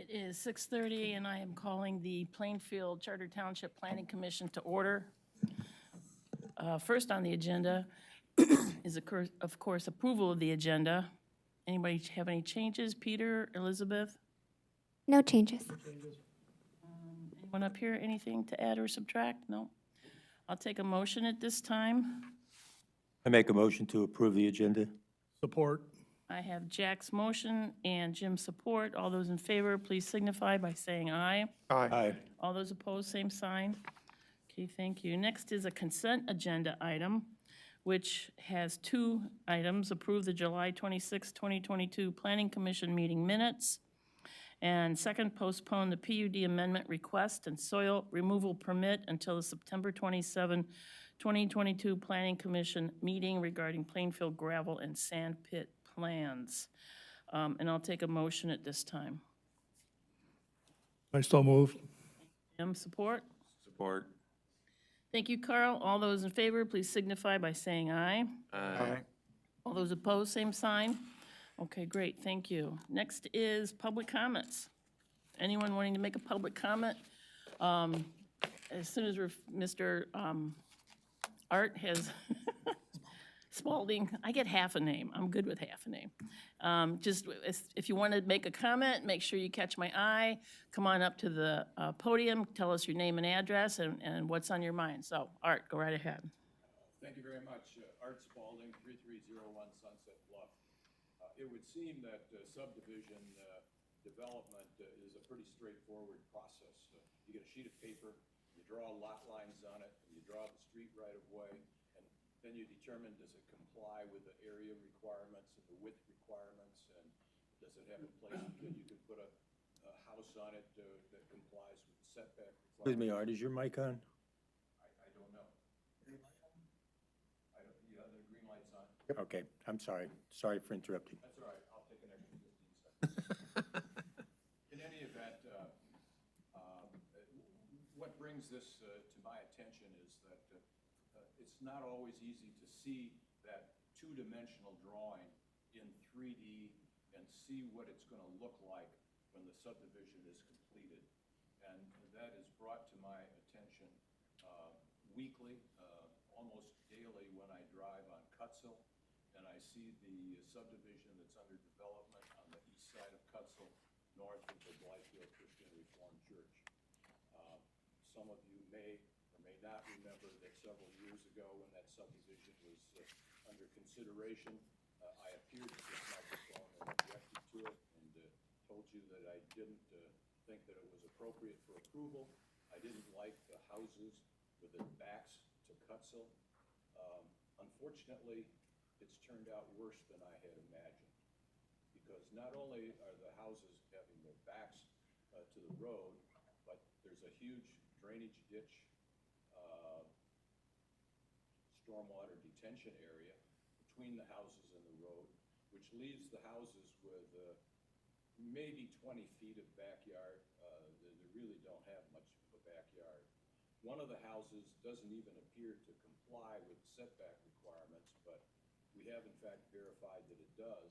It is 6:30, and I am calling the Plainfield Charter Township Planning Commission to order. First on the agenda is, of course, approval of the agenda. Anybody have any changes? Peter, Elizabeth? No changes. Anyone up here, anything to add or subtract? No? I'll take a motion at this time. I make a motion to approve the agenda. Support. I have Jack's motion and Jim's support. All those in favor, please signify by saying aye. Aye. All those opposed, same sign. Okay, thank you. Next is a consent agenda item, which has two items. Approve the July 26, 2022 Planning Commission meeting minutes. And second, postpone the PUD amendment request and soil removal permit until the September 27, 2022 Planning Commission meeting regarding Plainfield gravel and sand pit plans. And I'll take a motion at this time. I so move. Jim, support? Support. Thank you, Carl. All those in favor, please signify by saying aye. Aye. All those opposed, same sign. Okay, great, thank you. Next is public comments. Anyone wanting to make a public comment? As soon as Mr. Art has, Spalding, I get half a name. I'm good with half a name. Just if you want to make a comment, make sure you catch my eye. Come on up to the podium, tell us your name and address and what's on your mind. So, Art, go right ahead. Thank you very much. Art Spalding, 3301 Sunset Bluff. It would seem that subdivision development is a pretty straightforward process. You get a sheet of paper, you draw lot lines on it, and you draw the street right of way, and then you determine does it comply with the area requirements and the width requirements, and does it have a place that you could put a house on it that complies with setback requirements. Excuse me, Art, is your mic on? I don't know. Yeah, the green light's on. Okay, I'm sorry. Sorry for interrupting. That's all right, I'll take an extra 15 seconds. In any event, what brings this to my attention is that it's not always easy to see that two-dimensional drawing in 3D and see what it's going to look like when the subdivision is completed. And that is brought to my attention weekly, almost daily when I drive on Cutzel, and I see the subdivision that's under development on the east side of Cutzel, north of the Plainfield Christian Reformed Church. Some of you may or may not remember that several years ago when that subdivision was under consideration, I appeared at this microphone and objected to it and told you that I didn't think that it was appropriate for approval. I didn't like the houses with their backs to Cutzel. Unfortunately, it's turned out worse than I had imagined, because not only are the houses having their backs to the road, but there's a huge drainage ditch, stormwater detention area between the houses and the road, which leaves the houses with maybe 20 feet of backyard. They really don't have much of a backyard. One of the houses doesn't even appear to comply with setback requirements, but we have in fact verified that it does.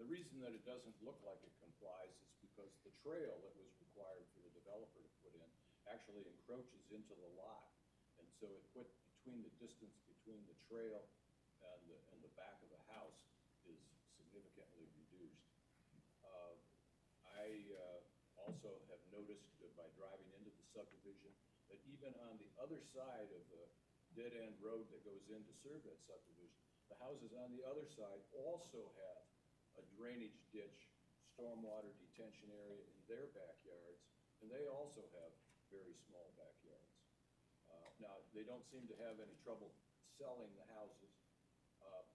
The reason that it doesn't look like it complies is because the trail that was required for the developer to put in actually encroaches into the lot. And so it put between the distance between the trail and the back of the house is significantly reduced. I also have noticed by driving into the subdivision that even on the other side of the dead-end road that goes in to serve that subdivision, the houses on the other side also have a drainage ditch, stormwater detention area in their backyards, and they also have very small backyards. Now, they don't seem to have any trouble selling the houses,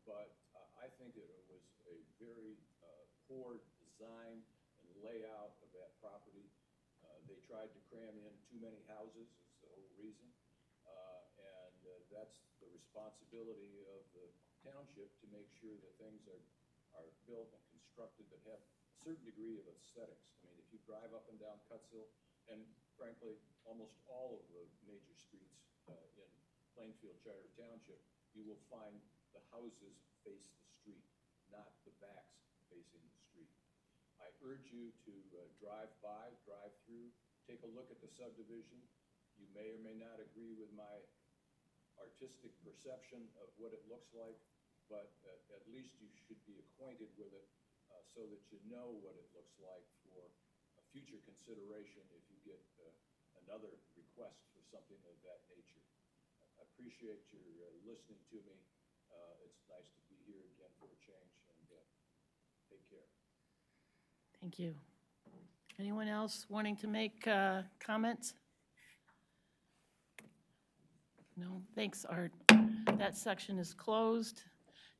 but I think it was a very poor design and layout of that property. They tried to cram in too many houses is the whole reason, and that's the responsibility of the township to make sure that things are built and constructed that have a certain degree of aesthetics. I mean, if you drive up and down Cutzel, and frankly, almost all of the major streets in Plainfield Charter Township, you will find the houses face the street, not the backs facing the street. I urge you to drive by, drive through, take a look at the subdivision. You may or may not agree with my artistic perception of what it looks like, but at least you should be acquainted with it so that you know what it looks like for a future consideration if you get another request for something of that nature. I appreciate your listening to me. It's nice to be here again for a change, and take care. Thank you. Anyone else wanting to make comments? No, thanks, Art. That section is closed.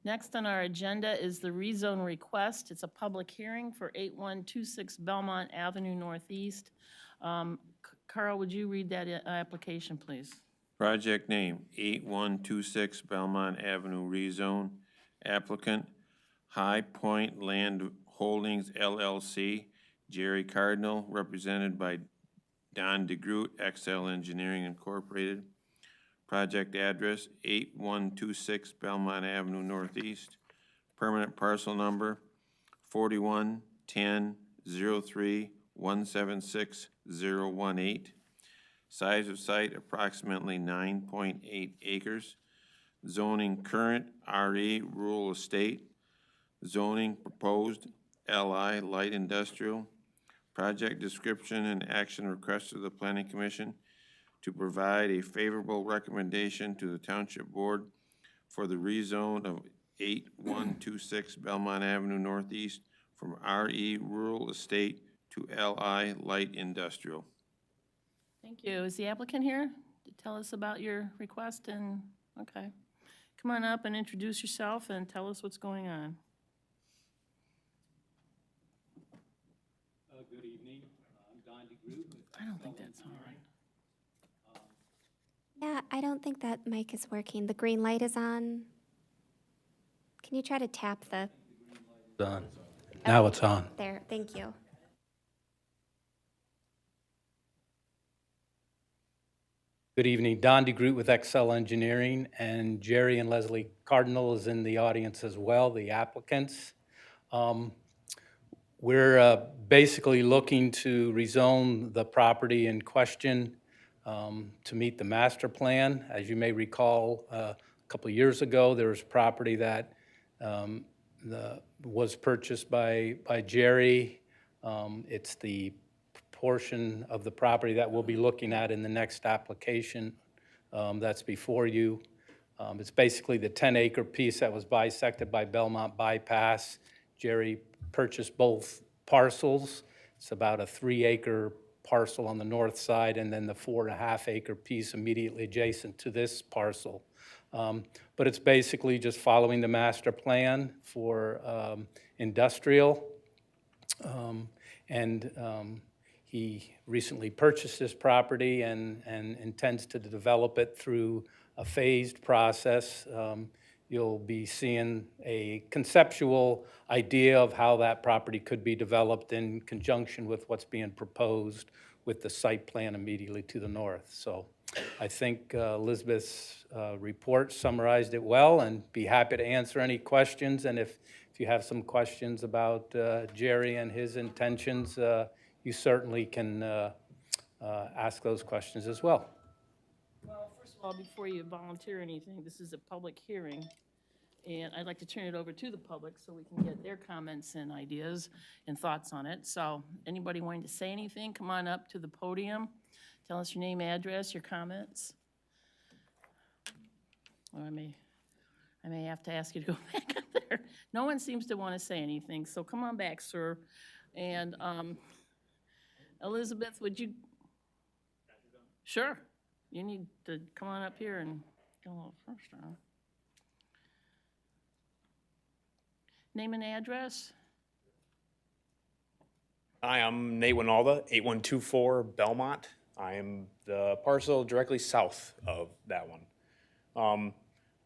Next on our agenda is the rezone request. It's a public hearing for 8126 Belmont Avenue Northeast. Carl, would you read that application, please? Project name, 8126 Belmont Avenue rezone. Applicant, High Point Land Holdings LLC. Jerry Cardinal, represented by Don DeGroot, XL Engineering Incorporated. Project address, 8126 Belmont Avenue Northeast. Permanent parcel number, 411031717618. Size of site, approximately 9.8 acres. Zoning current, RE, rural estate. Zoning proposed, LI, light industrial. Project description and action request to the Planning Commission to provide a favorable recommendation to the Township Board for the rezone of 8126 Belmont Avenue Northeast from RE, rural estate to LI, light industrial. Thank you. Is the applicant here to tell us about your request? And okay. Come on up and introduce yourself and tell us what's going on. Good evening. I'm Don DeGroot. I don't think that's all right. Yeah, I don't think that mic is working. The green light is on. Can you try to tap the... On. Now it's on. There, thank you. Good evening. Don DeGroot with XL Engineering, and Jerry and Leslie Cardinal is in the audience as well, the applicants. We're basically looking to rezone the property in question to meet the master plan. As you may recall, a couple of years ago, there was property that was purchased by Jerry. It's the portion of the property that we'll be looking at in the next application that's before you. It's basically the 10-acre piece that was bisected by Belmont Bypass. Jerry purchased both parcels. It's about a 3-acre parcel on the north side and then the 4.5-acre piece immediately adjacent to this parcel. But it's basically just following the master plan for industrial. He recently purchased this property and intends to develop it through a phased process. You'll be seeing a conceptual idea of how that property could be developed in conjunction with what's being proposed with the site plan immediately to the north. So I think Elizabeth's report summarized it well, and be happy to answer any questions. And if you have some questions about Jerry and his intentions, you certainly can ask those questions as well. Well, first of all, before you volunteer anything, this is a public hearing, and I'd like to turn it over to the public so we can get their comments and ideas and thoughts on it. So anybody wanting to say anything, come on up to the podium. Tell us your name, address, your comments. Or I may have to ask you to go back up there. No one seems to want to say anything, so come on back, sir. And Elizabeth, would you? Sure. You need to come on up here and go a little first. Name and address? Hi, I'm Nate Winalda, 8124 Belmont. I am the parcel directly south of that one.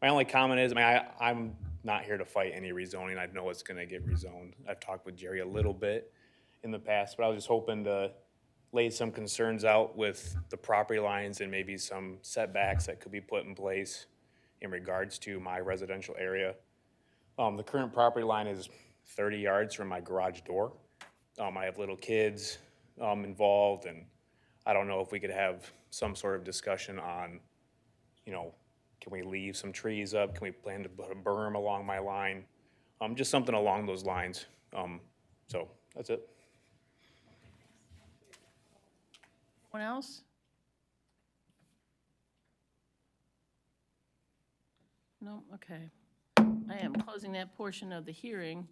My only comment is, I'm not here to fight any rezoning. I know it's gonna get rezoned. I've talked with Jerry a little bit in the past, but I was just hoping to lay some concerns out with the property lines and maybe some setbacks that could be put in place in regards to my residential area. The current property line is 30 yards from my garage door. I have little kids involved, and I don't know if we could have some sort of discussion on, can we leave some trees up? Can we plan to put a berm along my line? Just something along those lines. So that's it. Anyone else? No, okay. I am closing that portion of the hearing.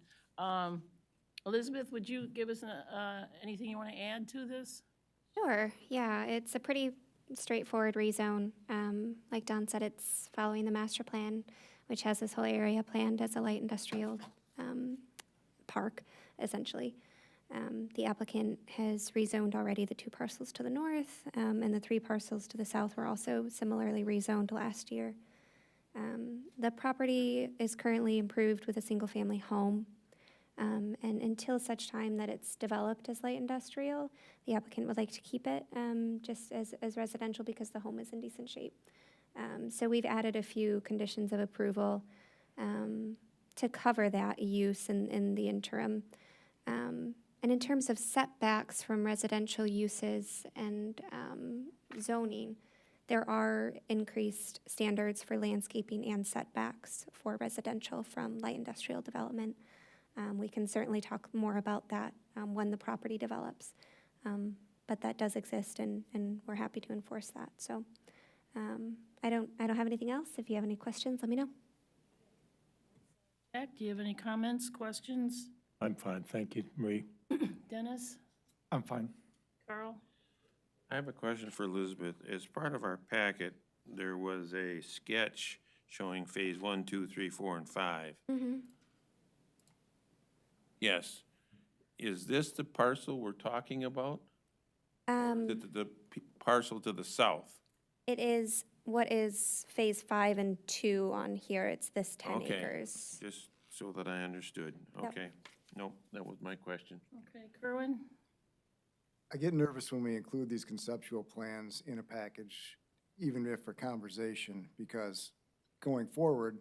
Elizabeth, would you give us anything you want to add to this? Sure, yeah, it's a pretty straightforward rezone. Like Don said, it's following the master plan, which has this whole area planned as a light industrial park, essentially. The applicant has rezoned already the 2 parcels to the north, and the 3 parcels to the south were also similarly rezoned last year. The property is currently improved with a single-family home. And until such time that it's developed as light industrial, the applicant would like to keep it just as residential because the home is in decent shape. So we've added a few conditions of approval to cover that use in the interim. And in terms of setbacks from residential uses and zoning, there are increased standards for landscaping and setbacks for residential from light industrial development. We can certainly talk more about that when the property develops. But that does exist, and we're happy to enforce that. So I don't have anything else. If you have any questions, let me know. Jack, do you have any comments, questions? I'm fine, thank you, Marie. Dennis? I'm fine. Carl? I have a question for Elizabeth. As part of our packet, there was a sketch showing phase 1, 2, 3, 4, and 5. Mm-hmm. Yes. Is this the parcel we're talking about? The parcel to the south? It is what is phase 5 and 2 on here. It's this 10 Okay. acres. Just so that I understood. Yep. Okay. Nope, that was my question. Okay, Kerwin? I get nervous when we include these conceptual plans in a package, even if for conversation, because going forward,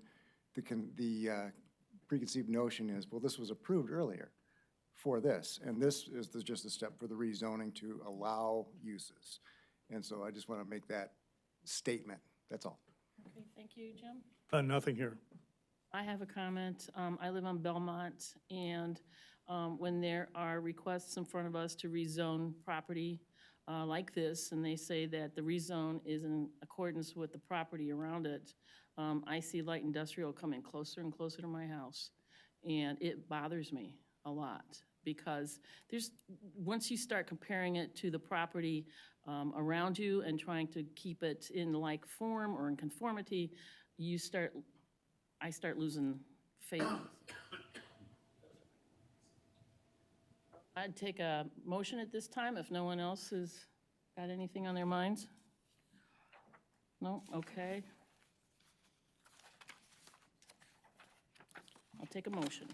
the preconceived notion is, well, this was approved earlier for this, and this is just a step for the rezoning to allow uses. And so I just want to make that statement, that's all. Okay, thank you, Jim. Nothing here. I have a comment. I live on Belmont, and when there are requests in front of us to rezone property like this, and they say that the rezone is in accordance with the property around it, I see light industrial coming closer and closer to my house, and it bothers me a lot because once you start comparing it to the property around you and trying to keep it in like form or in conformity, I start losing faith. I'd take a motion at this time if no one else has got anything on their minds. No? Okay. I'll take a motion.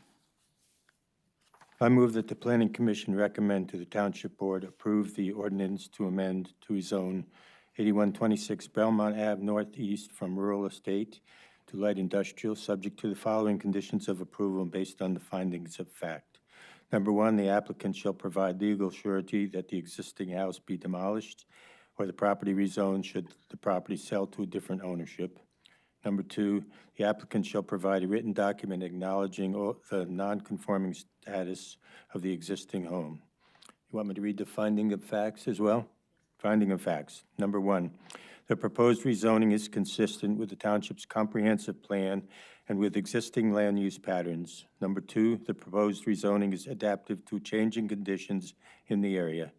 I move that the Planning Commission recommend to the Township Board approve the ordinance to amend to rezone 8126 Belmont Ave Northeast from rural estate to light industrial, subject to the following conditions of approval based on the findings of fact. Number 1, the applicant shall provide legal surety that the existing house be demolished or the property rezoned should the property sell to a different ownership. Number 2, the applicant shall provide a written document acknowledging the non-conforming status of the existing home. You want me to read the finding of facts as well? Finding of facts. Number 1, the proposed rezoning is consistent with the township's comprehensive plan and with existing land use patterns. Number 2, the proposed rezoning is adaptive to changing conditions in the area.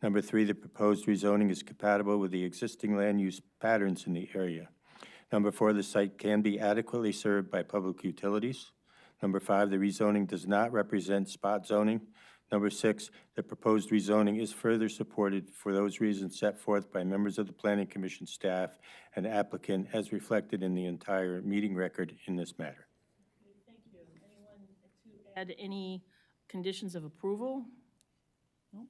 Number 3, the proposed rezoning is compatible with the existing land use patterns in the area. Number 4, the site can be adequately served by public utilities. Number 5, the rezoning does not represent spot zoning. Number 6, the proposed rezoning is further supported for those reasons set forth by members of the Planning Commission staff and applicant as reflected in the entire meeting record in this matter. Thank you. Anyone to add any conditions of approval? No?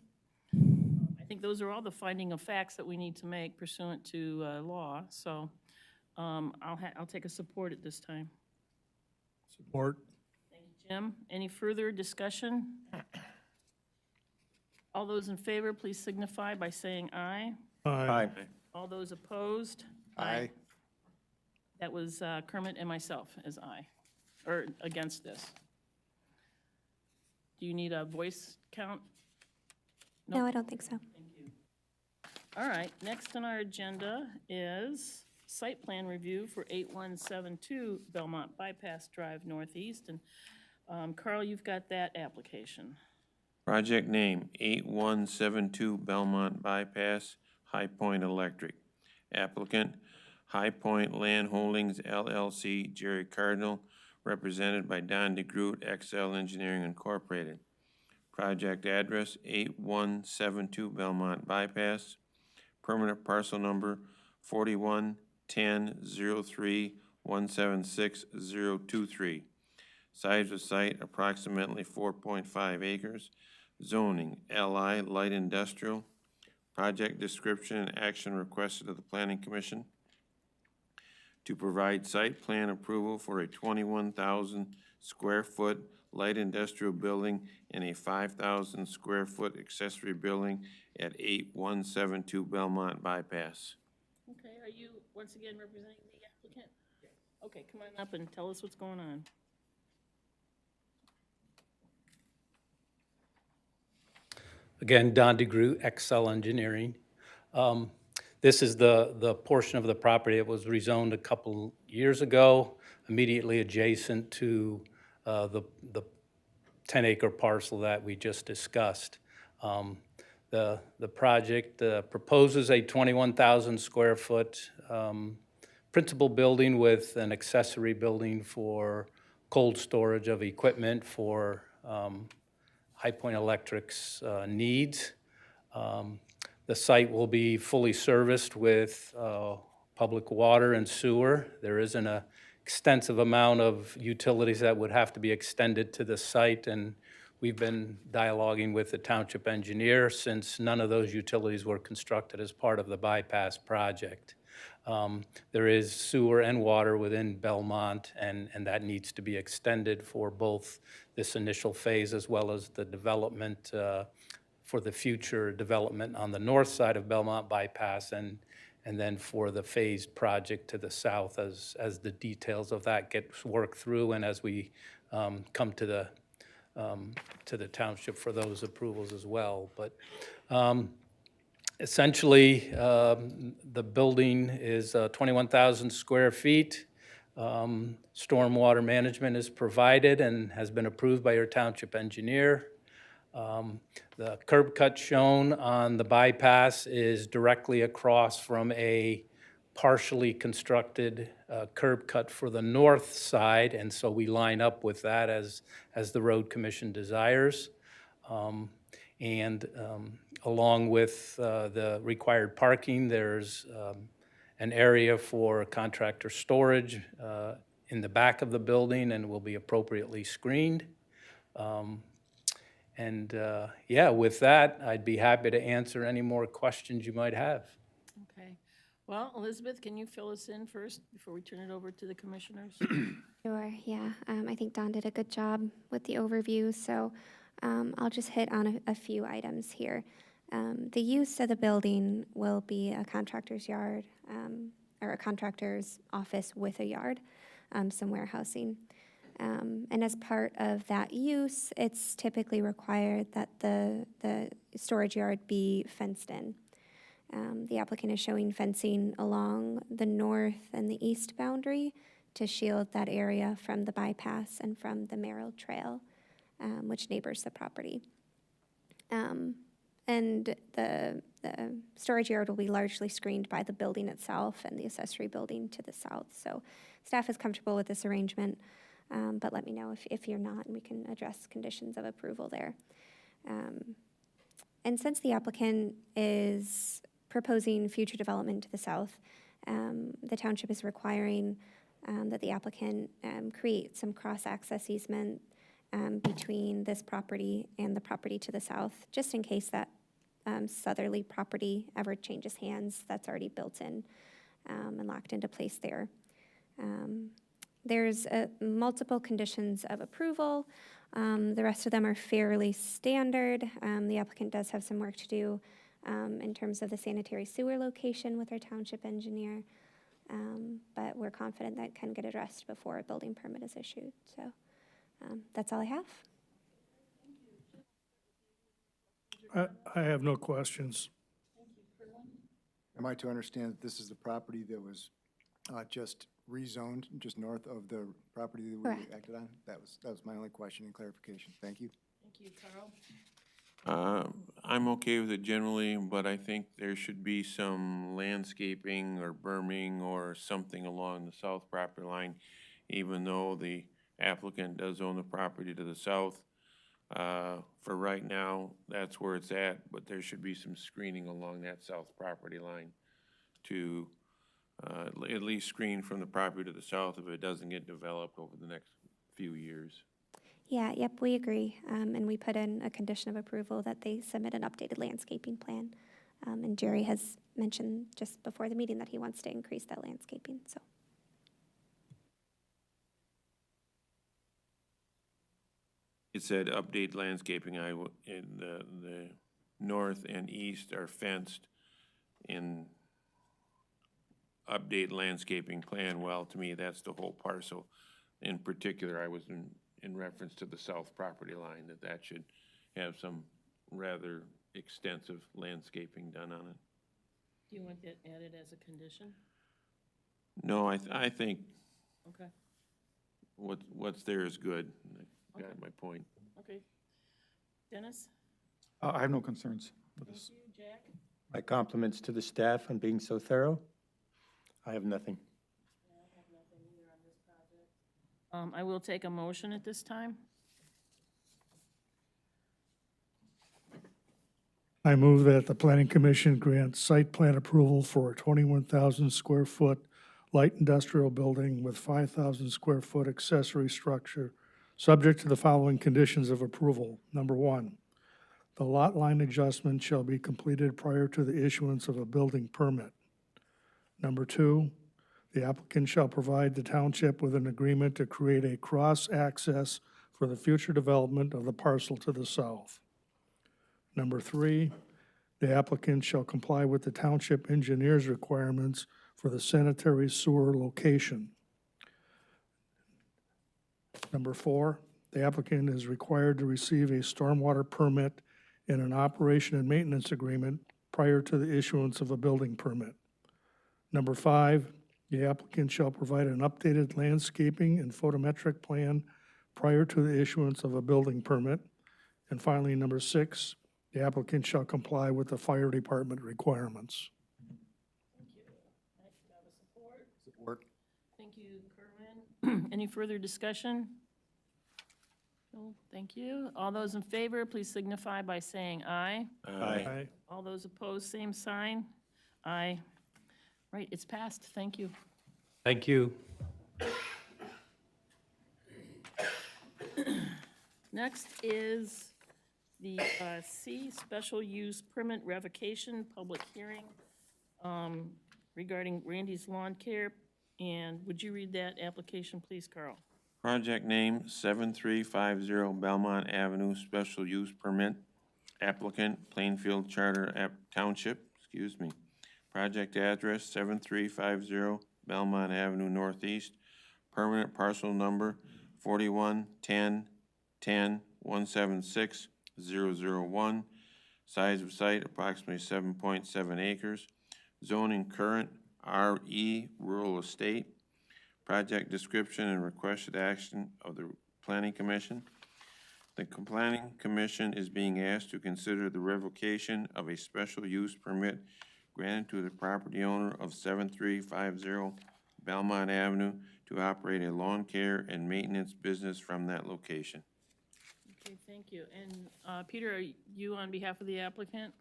I think those are all the finding of facts that we need to make pursuant to law, so I'll take a support at this time. Support. Thank you, Jim. Any further discussion? All those in favor, please signify by saying aye. Aye. All those opposed? Aye. That was Kermit and myself as aye, or against this. Do you need a voice count? No, I don't think so. All right, next on our agenda is site plan review for 8172 Belmont Bypass Drive Northeast. And Carl, you've got that application. Project name, 8172 Belmont Bypass, High Point Electric. Applicant, High Point Land Holdings LLC, Jerry Cardinal, represented by Don DeGroot, XL Engineering Incorporated. Project address, 8172 Belmont Bypass. Permanent parcel number, 411003176023. Size of site, approximately 4.5 acres. Zoning, LI Light Industrial. Project description and action requested of the Planning Commission to provide site plan approval for a 21,000 square foot light industrial building and a 5,000 square foot accessory building at 8172 Belmont Bypass. Okay, are you once again representing the applicant? Yes. Okay, come on up and tell us what's going on. Again, Don DeGroot, XL Engineering. This is the portion of the property that was rezoned a couple years ago, immediately adjacent to the 10-acre parcel that we just discussed. The project proposes a 21,000 square foot principal building with an accessory building for cold storage of equipment for High Point Electric's needs. The site will be fully serviced with public water and sewer. There isn't an extensive amount of utilities that would have to be extended to the site, and we've been dialoguing with the township engineer since none of those utilities were constructed as part of the bypass project. There is sewer and water within Belmont, and that needs to be extended for both this initial phase as well as the development for the future development on the north side of Belmont Bypass, and then for the phased project to the south as the details of that get worked through and as we come to the township for those approvals as well. But essentially, the building is 21,000 square feet. Stormwater management is provided and has been approved by your township engineer. The curb cut shown on the bypass is directly across from a partially constructed curb cut for the north side, and so we line up with that as the road commission desires. Along with the required parking, there's an area for contractor storage in the back of the building and will be appropriately screened. Yeah, with that, I'd be happy to answer any more questions you might have. Okay. Well, Elizabeth, can you fill us in first before we turn it over to the commissioners? Sure, yeah. I think Don did a good job with the overview, so I'll just hit on a few items here. The use of the building will be a contractor's yard, or a contractor's office with a yard, some warehousing. And as part of that use, it's typically required that the storage yard be fenced in. The applicant is showing fencing along the north and the east boundary to shield that area from the bypass and from the Merrill Trail, which neighbors the property. And the storage yard will be largely screened by the building itself and the accessory building to the south. So staff is comfortable with this arrangement, but let me know if you're not, and we can address conditions of approval there. And since the applicant is proposing future development to the south, the township is requiring that the applicant create some cross-access easement between this property and the property to the south, just in case that southerly property ever changes hands. That's already built in and locked into place there. There's multiple conditions of approval. The rest of them are fairly standard. The applicant does have some work to do in terms of the sanitary sewer location with our township engineer. But we're confident that can get addressed before a building permit is issued. So that's all I have. I have no questions. Am I to understand that this is the property that was just rezoned, just north of the property that we Correct. acted on? That was my only question and clarification. Thank you. Thank you, Carl. I'm okay with it generally, but I think there should be some landscaping or berming or something along the south property line, even though the applicant does own the property to the south. For right now, that's where it's at, but there should be some screening along that south property line to at least screen from the property to the south if it doesn't get developed over the next few years. Yeah, yep, we agree. And we put in a condition of approval that they submit an updated landscaping plan. And Jerry has mentioned just before the meeting that he wants to increase that landscaping, so. It said update landscaping, in the north and east are fenced in update landscaping plan. Well, to me, that's the whole parcel. In particular, I was in reference to the south property line, that should have some rather extensive landscaping done on it. Do you want that added as a condition? No, I think Okay, what's there is good. I got my point. okay. Dennis? I have no concerns with Thank this. you, Jack? My compliments to the staff on being so thorough. I have nothing. I will take a motion at this time. I move that the Planning Commission grant site plan approval for a 21,000 square foot light industrial building with 5,000 square foot accessory structure, subject to the following conditions of approval. Number one, the lot line adjustment shall be completed prior to the issuance of a building permit. Number two, the applicant shall provide the township with an agreement to create a cross-access for the future development of the parcel to the south. Number three, the applicant shall comply with the township engineer's requirements for the sanitary sewer location. Number four, the applicant is required to receive a stormwater permit and an operation and maintenance agreement prior to the issuance of a building permit. Number five, the applicant shall provide an updated landscaping and photometric plan prior to the issuance of a building permit. And finally, number six, the applicant shall comply with the fire department requirements. Support. Thank you, Kerwin. Any further discussion? No, thank you. All those in favor, please signify by saying aye. Aye. All those opposed, same sign. Aye. Right, it's passed. Thank you. Thank you. Next is the C, special use permit revocation, public hearing regarding Randy's Lawn Care. And would you read that application, please, Carl? Project name 7350 Belmont Avenue, special use permit. Applicant Plainfield Charter Township, excuse me. Project address 7350 Belmont Avenue Northeast. Permanent parcel number 411010176001. Size of site approximately 7.7 acres. Zoning current RE rural estate. Project description and requested action of the Planning Commission. The Planning Commission is being asked to consider the revocation of a special use permit granted to the property owner of 7350 Belmont Avenue to operate a lawn care and maintenance business from that location. Okay, thank you. And Peter, are you on behalf of the applicant?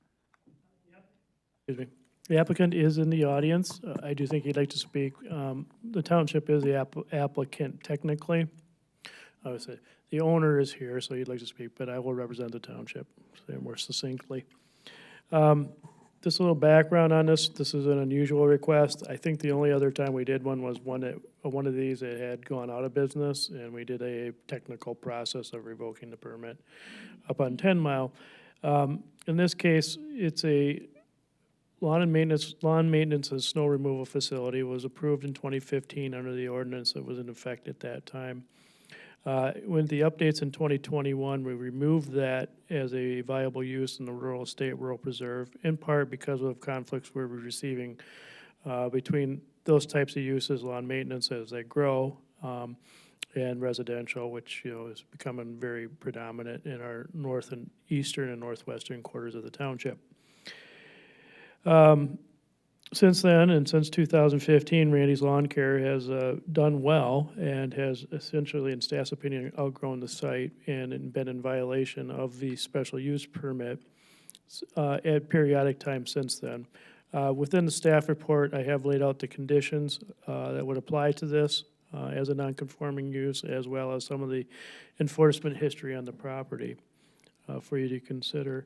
Excuse me. The applicant is in the audience. I do think he'd like to speak. The township is the applicant technically. I would say the owner is here, so he'd like to speak, but I will represent the township, say more succinctly. The Just a little background on this. This is an unusual request. I think the only other time we did one was one of these that had gone out of business, and we did a technical process of revoking the permit up on 10 Mile. In this case, it's a lawn maintenance and snow removal facility. It was approved in 2015 under the ordinance that was in effect at that time. With the updates in 2021, we removed that as a viable use in the rural estate, rural preserve, in part because of conflicts we were receiving between those types of uses, lawn maintenance as they grow, and residential, which, you know, is becoming very predominant in our north and eastern and northwestern quarters of the township. Since then, and since 2015, Randy's Lawn Care has done well and has essentially, in staff's opinion, outgrown the site and been in violation of the special use permit at periodic times since then. Within the staff report, I have laid out the conditions that would apply to this as a non-conforming use, as well as some of the enforcement history on the property for you to consider.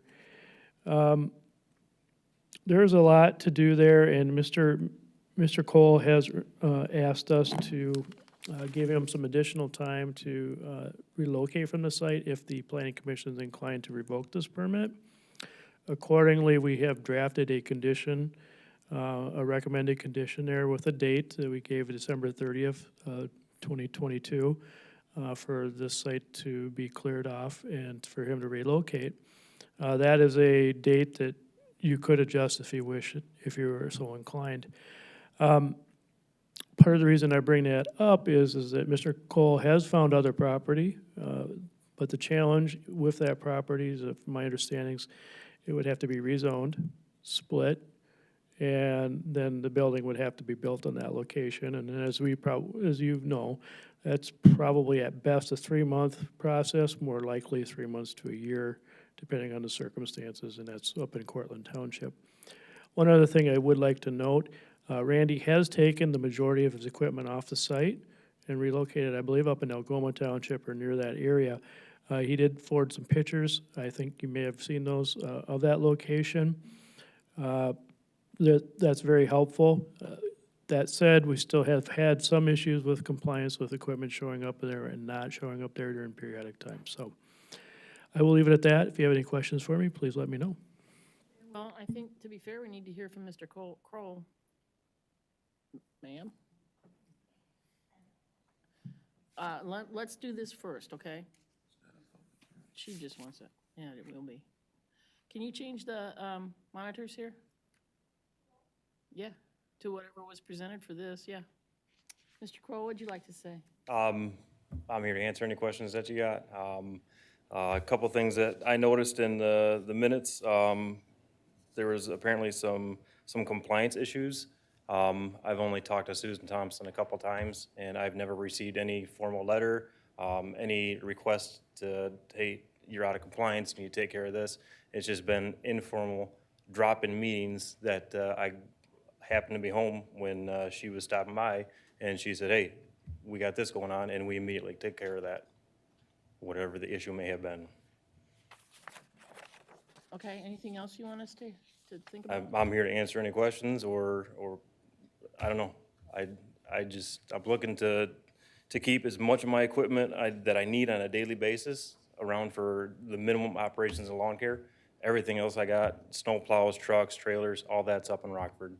There's a lot to do there, and Mr. Cole has asked us to give him some additional time to relocate from the site if the planning commission is inclined to revoke this permit. Accordingly, we have drafted a condition, a recommended condition there with a date that we gave December 30th, 2022, for this site to be cleared off and for him to relocate. That is a date that you could adjust if you wish, if you were so inclined. Part of the reason I bring that up is that Mr. Cole has found other property, but the challenge with that property is, from my understandings, it would have to be rezoned, split, and then the building would have to be built on that location. And as you know, that's probably at best a 3-month process, more likely 3 months to a year, depending on the circumstances, and that's up in Cortland Township. One other thing I would like to note, Randy has taken the majority of his equipment off the site and relocated, I believe, up in Algoma Township or near that area. He did forward some pictures, I think you may have seen those, of that location. That's very helpful. That said, we still have had some issues with compliance with equipment showing up there and not showing up there during periodic times. So I will leave it at that. If you have any questions for me, please let me know. Well, I think, to be fair, we need to hear from Mr. Kroll. Ma'am? Let's do this first, okay? She just wants it. Yeah, it will be. Can you change the monitors here? Yeah, to whatever was presented for this, yeah. Mr. Kroll, what'd you like to say? I'm here to answer any questions that you got. A couple things that I noticed in the minutes, there was apparently some compliance issues. I've only talked to Susan Thompson a couple times, and I've never received any formal letter, any request to, hey, you're out of compliance, can you take care of this? It's just been informal drop-in meetings that I happened to be home when she was stopping by, and she said, hey, we got this going on, and we immediately took care of that, whatever the issue may have been. Okay, anything else you want us to think about? I'm here to answer any questions, or I don't know. I'm looking to keep as much of my equipment that I need on a daily basis around for the minimum operations of lawn care. Everything else I got, snow plows, trucks, trailers, all that's up in Rockford.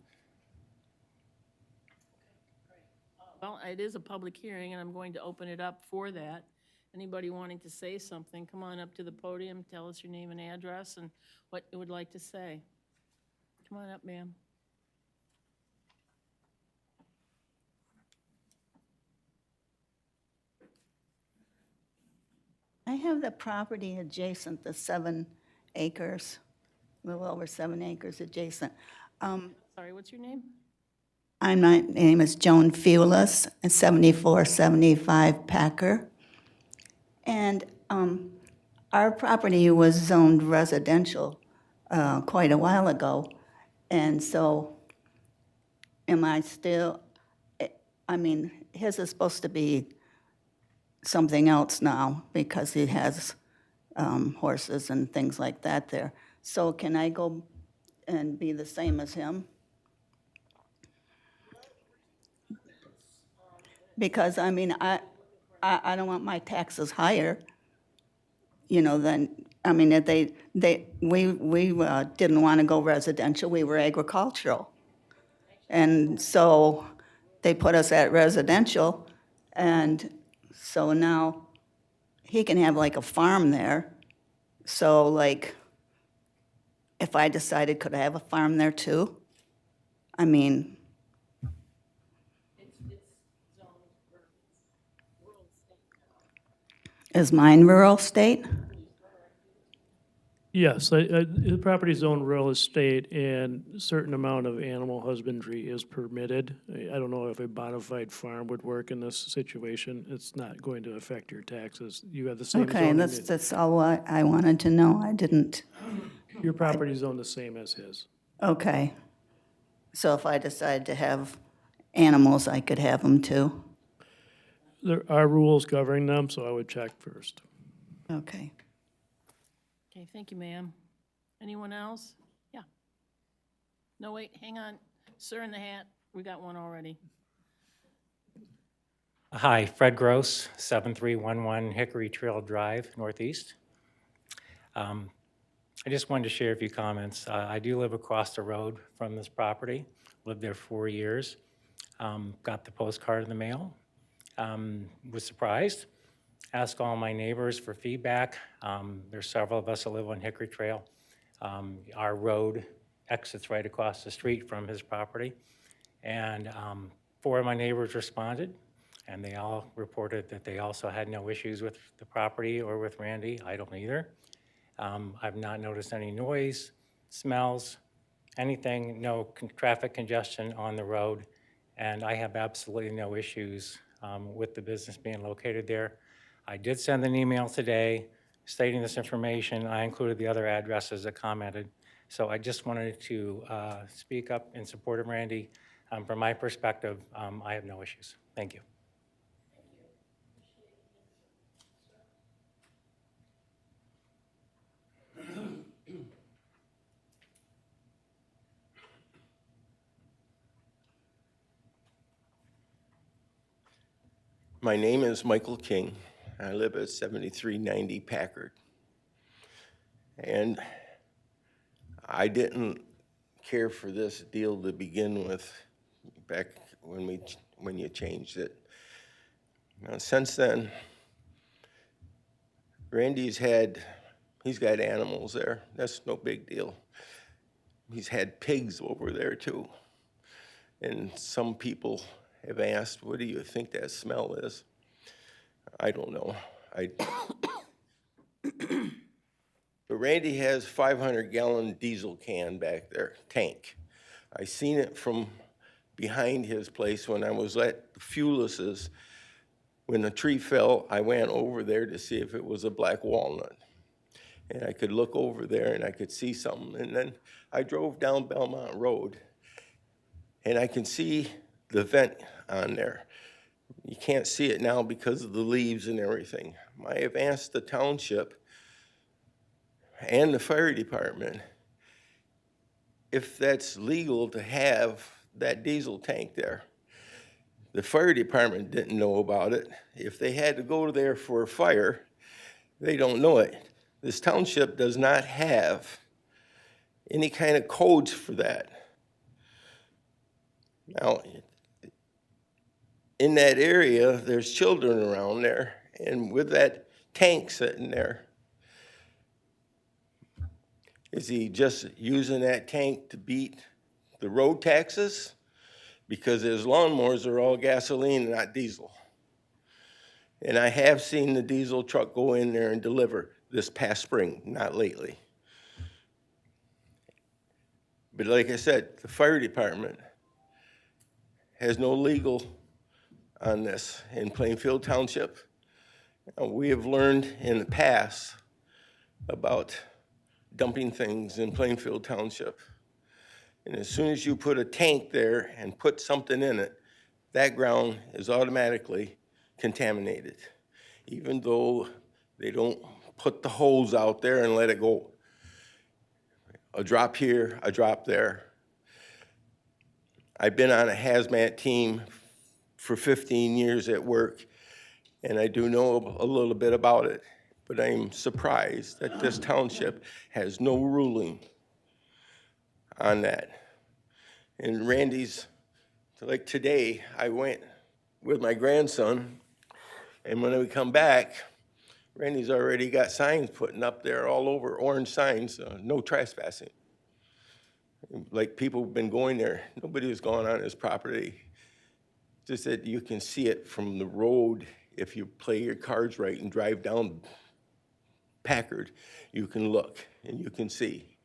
Well, it is a public hearing, and I'm going to open it up for that. Anybody wanting to say something, come on up to the podium, tell us your name and address and what you would like to say. Come on up, ma'am. I have the property adjacent to 7 acres, a little over 7 acres adjacent. Sorry, what's your name? My name is Joan Fewless, 7475 Packer. And our property was zoned residential quite a while ago. And so am I still, I mean, his is supposed to be something else now because he has horses and things like that there. So can I go and be the same as him. Because, I mean, I don't want my taxes higher, you know, than, I mean, if we didn't want to go residential, we were agricultural. And so they put us at residential, and so now he can have like a farm there. So like, if I decided, could I have a farm there too? I mean, is mine rural state? Yes, the property zone real estate and certain amount of animal husbandry is permitted. I don't know if a bona fide farm would work in this situation. It's not going to affect your taxes. You have the same Okay, zoning. that's all I wanted to know. I didn't, Your property zone the same as his. okay. So if I decided to have animals, I could have them too? There are rules governing them, so I would check first. Okay. Okay, thank you, ma'am. Anyone else? Yeah. No, wait, hang on. Sir in the hat, we got one already. Hi, Fred Gross, 7311 Hickory Trail Drive, Northeast. I just wanted to share a few comments. I do live across the road from this property, lived there 4 years, got the postcard in the mail, was surprised, asked all my neighbors for feedback. There's several of us that live on Hickory Trail. Our road exits right across the street from his property. And 4 of my neighbors responded, and they all reported that they also had no issues with the property or with Randy. I don't either. I've not noticed any noise, smells, anything, no traffic congestion on the road, and I have absolutely no issues with the business being located there. I did send an email today stating this information. I included the other addresses that commented. So I just wanted to speak up in support of Randy. From my perspective, I have no issues. Thank you. My name is Michael King. I live at 7390 Packard. And I didn't care for this deal to begin with back when you changed it. Now, since then, Randy's got animals there. That's no big deal. He's had pigs over there too. And some people have asked, what do you think that smell is? I don't know. But Randy has 500-gallon diesel can back there, tank. I seen it from behind his place when I was at Fuelis's. When the tree fell, I went over there to see if it was a black walnut. And I could look over there and I could see something. And then I drove down Belmont Road and I can see the vent on there. You can't see it now because of the leaves and everything. I have asked the township and the fire department if that's legal to have that diesel tank there. The fire department didn't know about it. If they had to go there for a fire, they don't know it. This township does not have any kind of codes for that. Now, in that area, there's children around there, and with that tank sitting there, is he just using that tank to beat the road taxes? Because his lawnmowers are all gasoline and not diesel. And I have seen the diesel truck go in there and deliver this past spring, not lately. But like I said, the fire department has no legal on this in Plainfield Township. We have learned in the past about dumping things in Plainfield Township. And as soon as you put a tank there and put something in it, that ground is automatically contaminated, even though they don't put the hose out there and let it go. a drop here, a drop there. I've been on a hazmat team for 15 years at work, and I do know a little bit about it, but I'm surprised that this township has no ruling on that. And Randy's, like today, I went with my grandson, and when we come back, Randy's already got signs putting up there all over, orange signs, no trespassing. Like people have been going there. Nobody has gone on his property. Just that you can see it from the road. If you play your cards right and drive down Packard, you can look and you can see.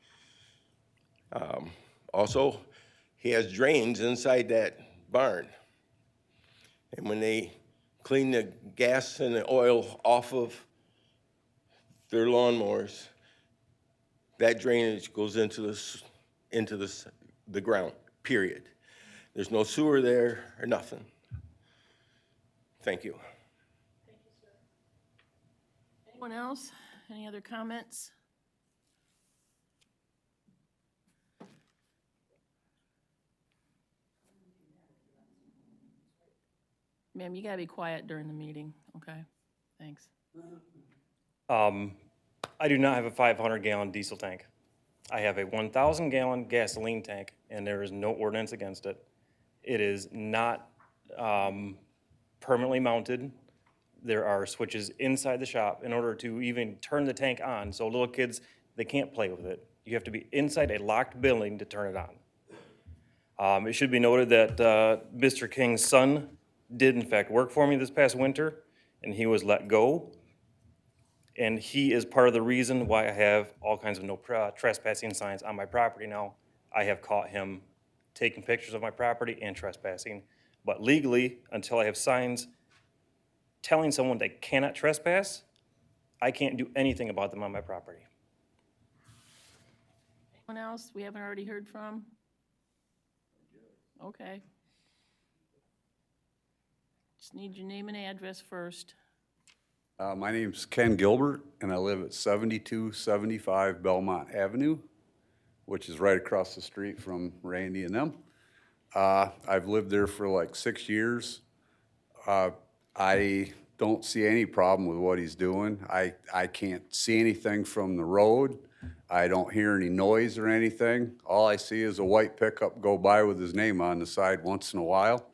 Also, he has drains inside that barn. And when they clean the gas and the oil off of their lawnmowers, that drainage goes into the ground, period. There's no sewer there or nothing. Thank you. Anyone else? Any other comments? Ma'am, you gotta be quiet during the meeting, okay? Thanks. I do not have a 500-gallon diesel tank. I have a 1,000-gallon gasoline tank, and there is no ordinance against it. It is not permanently mounted. There are switches inside the shop in order to even turn the tank on, so little kids, they can't play with it. You have to be inside a locked building to turn it on. It should be noted that Mr. King's son did in fact work for me this past winter, and he was let go. And he is part of the reason why I have all kinds of no trespassing signs on my property now. I have caught him taking pictures of my property and trespassing. But legally, until I have signs telling someone they cannot trespass, I can't do anything about them on my property. Anyone else we haven't already heard from? Okay. Just need your name and address first. My name's Ken Gilbert, and I live at 7275 Belmont Avenue, which is right across the street from Randy and them. I've lived there for like 6 years. I don't see any problem with what he's doing. I can't see anything from the road. I don't hear any noise or anything. All I see is a white pickup go by with his name on the side once in a while.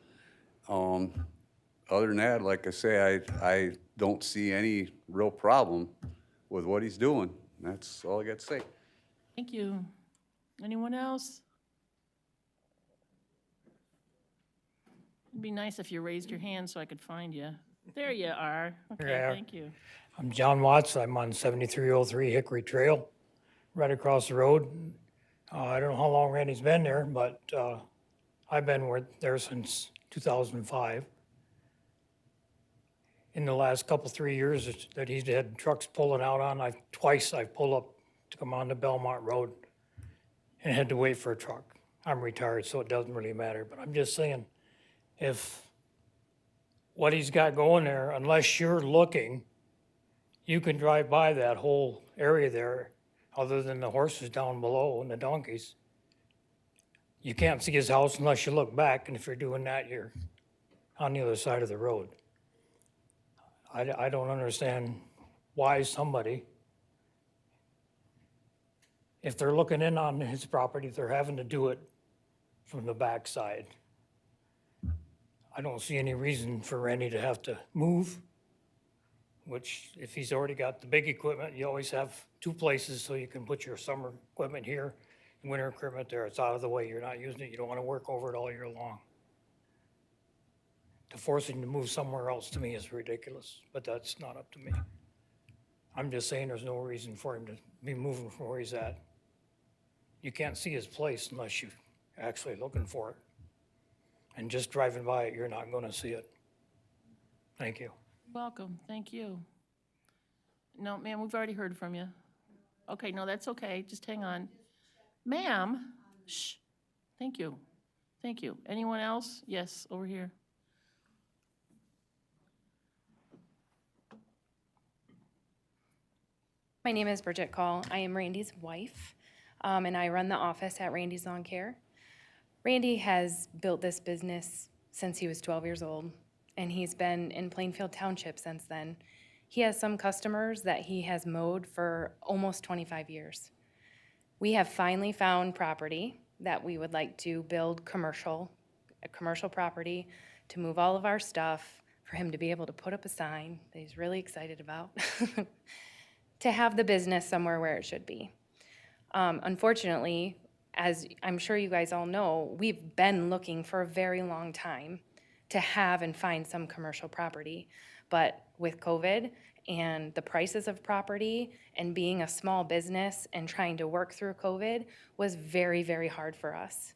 Other than that, like I say, I don't see any real problem with what he's doing. That's all I got to say. Thank you. Anyone else? It'd be nice if you raised your hand so I could find you. There you are. Okay, There. thank you. I'm John Watts. I'm on 7303 Hickory Trail, right across the road. I don't know how long Randy's been there, but I've been there since 2005. In the last couple, 3 years that he's had trucks pulling out on, twice I've pulled up to come on to Belmont Road and had to wait for a truck. I'm retired, so it doesn't really matter, but I'm just saying, if what he's got going there, unless you're looking, you can drive by that whole area there, other than the horses down below and the donkeys. You can't see his house unless you look back, and if you're doing that, you're on the other side of the road. I don't understand why somebody, if they're looking in on his property, they're having to do it from the backside. I don't see any reason for Randy to have to move, which if he's already got the big equipment, you always have two places so you can put your summer equipment here, and winter equipment there. It's out of the way. You're not using it. You don't want to work over it all year long. To force him to move somewhere else to me is ridiculous, but that's not up to me. I'm just saying there's no reason for him to be moving from where he's at. You can't see his place unless you're actually looking for it. And just driving by it, you're not going to see it. Thank you. Welcome, thank you. No, ma'am, we've already heard from you. Okay, no, that's okay, just hang on. Ma'am, shh, thank you, thank you. Anyone else? Yes, over here. My name is Bridget Call. I am Randy's wife. and I run the office at Randy's Lawn Care. Randy has built this business since he was 12 years old, and he's been in Plainfield Township since then. He has some customers that he has mowed for almost 25 years. We have finally found property that we would like to build a commercial property to move all of our stuff, for him to be able to put up a sign that he's really excited about, to have the business somewhere where it should be. Unfortunately, as I'm sure you guys all know, we've been looking for a very long time to have and find some commercial property. But with COVID and the prices of property and being a small business and trying to work through COVID was very, very hard for us.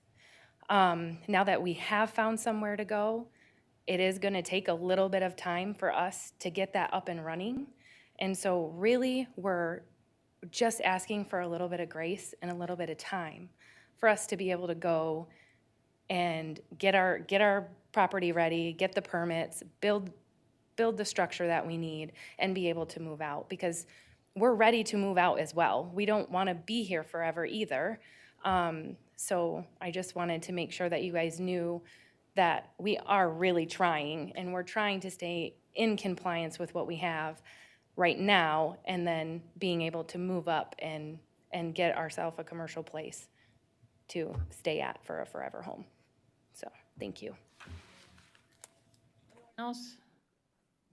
Now that we have found somewhere to go, it is gonna take a little bit of time for us to get that up and running. And so really, we're just asking for a little bit of grace and a little bit of time for us to be able to go and get our property ready, get the permits, build the structure that we need, and be able to move out, because we're ready to move out as well. We don't want to be here forever either. So I just wanted to make sure that you guys knew that we are really trying, and we're trying to stay in compliance with what we have right now, and then being able to move up and get ourselves a commercial place to stay at for a forever home. So, thank you. Else?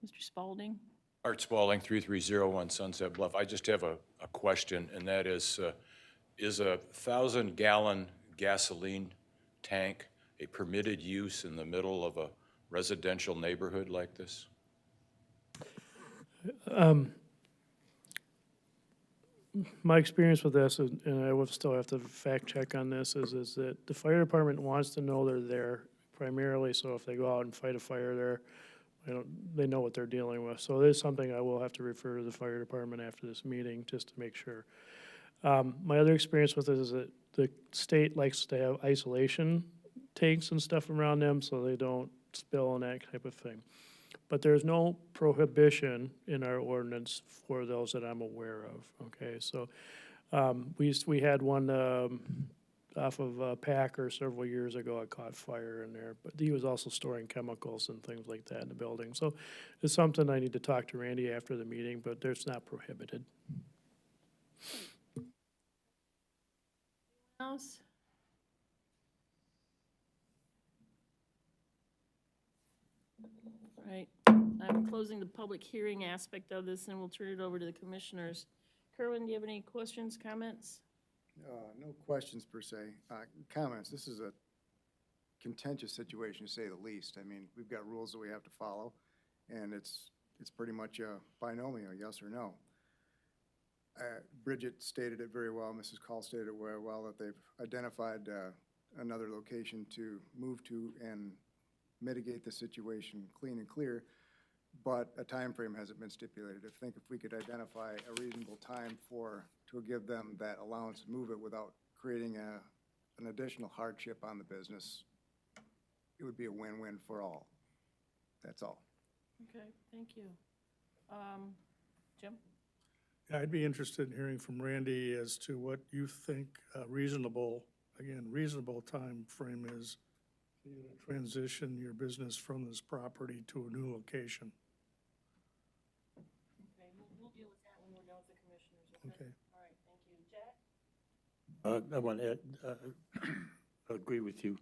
Mr. Spalding? Art Spalding, 3301 Sunset Bluff. I just have a question, and that is a 1,000-gallon gasoline tank a permitted use in the middle of a residential neighborhood like this? My experience with this, and I would still have to fact check on this, is that the fire department wants to know they're there primarily, so if they go out and fight a fire there, they know what they're dealing with. So it is something I will have to refer to the fire department after this meeting, just to make sure. My other experience with it is that the state likes to have isolation tanks and stuff around them so they don't spill and that type of thing. But there's no prohibition in our ordinance for those that I'm aware of, okay? So we had one off of Packer several years ago. It caught fire in there, but he was also storing chemicals and things like that in the building. So it's something I need to talk to Randy after the meeting, but there's not prohibited. Else? All right, I'm closing the public hearing aspect of this, and we'll turn it over to the commissioners. Kerwin, do you have any questions, comments? No questions per se. Comments. This is a contentious situation, to say the least. I mean, we've got rules that we have to follow, and it's pretty much a binomial, yes or no. Bridget stated it very well, Mrs. Call stated it very well, that they've identified another location to move to and mitigate the situation clean and clear, but a time frame hasn't been stipulated. I think if we could identify a reasonable time to give them that allowance to move it without creating an additional hardship on the business, it would be a win-win for all. That's all. Okay, thank you. Jim? Yeah, I'd be interested in hearing from Randy as to what you think reasonable time frame is for you to transition your business from this property to a new location. Okay, we'll deal with that when we're done with the commissioners. Okay. All right, thank you. Jack? I want to agree with you.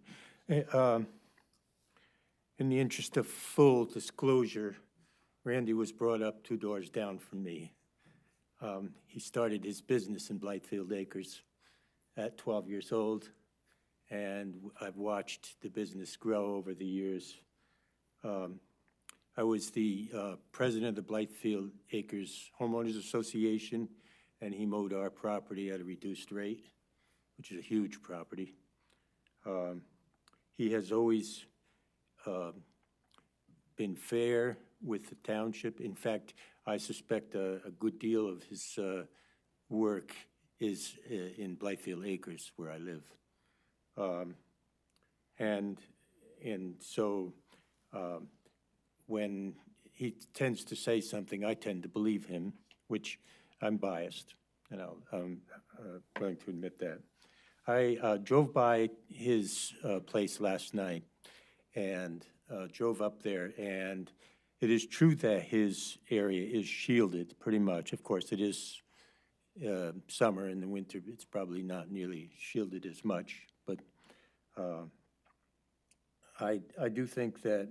In the interest of full disclosure, Randy was brought up 2 doors down from me. He started his business in Plainfield Acres at 12 years old, and I've watched the business grow over the years. I was the president of the Plainfield Acres Homeowners Association, and he mowed our property at a reduced rate, which is a huge property. He has always been fair with the township. In fact, I suspect a good deal of his work is in Plainfield Acres, where I live. And so when he tends to say something, I tend to believe him, which I'm biased. and I'm willing to admit that. I drove by his place last night and drove up there, and it is true that his area is shielded pretty much. Of course, it is summer. In the winter, it's probably not nearly shielded as much, but I do think that,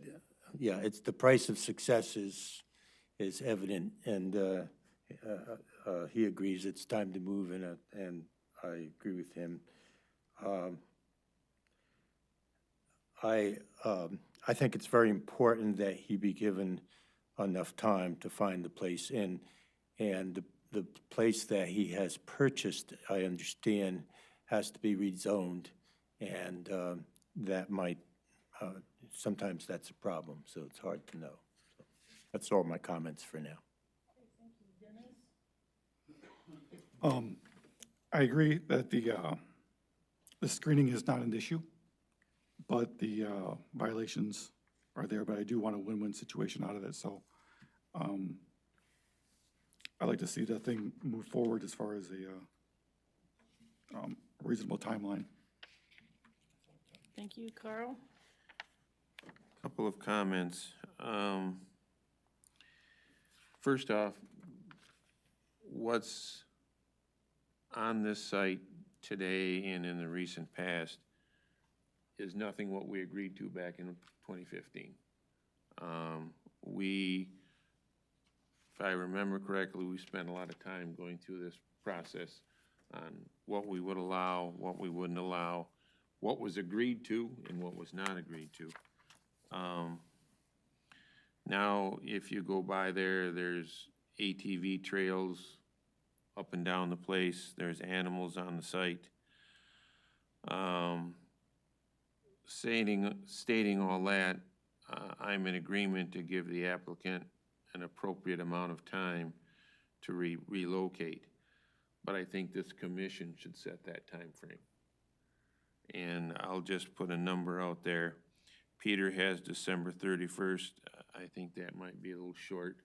yeah, it's the price of success is evident, and he agrees it's time to move, and I agree with him. I think it's very important that he be given enough time to find the place, and the place that he has purchased, I understand, has to be rezoned, and that might, sometimes that's a problem, so it's hard to know. So that's all my comments for now. I agree that the screening is not an issue, but the violations are there, but I do want a win-win situation out of it, so I'd like to see that thing move forward as far as a reasonable timeline. Thank you, Carl. Couple of comments. First off, what's on this site today and in the recent past is nothing what we agreed to back in 2015. If I remember correctly, we spent a lot of time going through this process on what we would allow, what we wouldn't allow, what was agreed to and what was not agreed to. Now, if you go by there, there's ATV trails up and down the place. There's animals on the site. Stating all that, I'm in agreement to give the applicant an appropriate amount of time to relocate. But I think this commission should set that time frame. And I'll just put a number out there. Peter has December 31st. I think that might be a little short.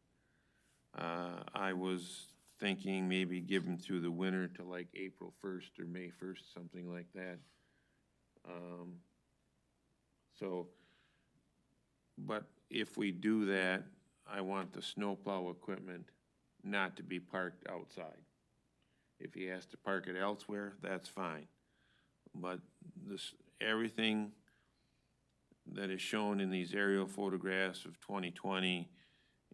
I was thinking maybe give him through the winter to like April 1st or May 1st, something like that. But if we do that, I want the snowplow equipment not to be parked outside. If he has to park it elsewhere, that's fine. But everything that is shown in these aerial photographs of 2020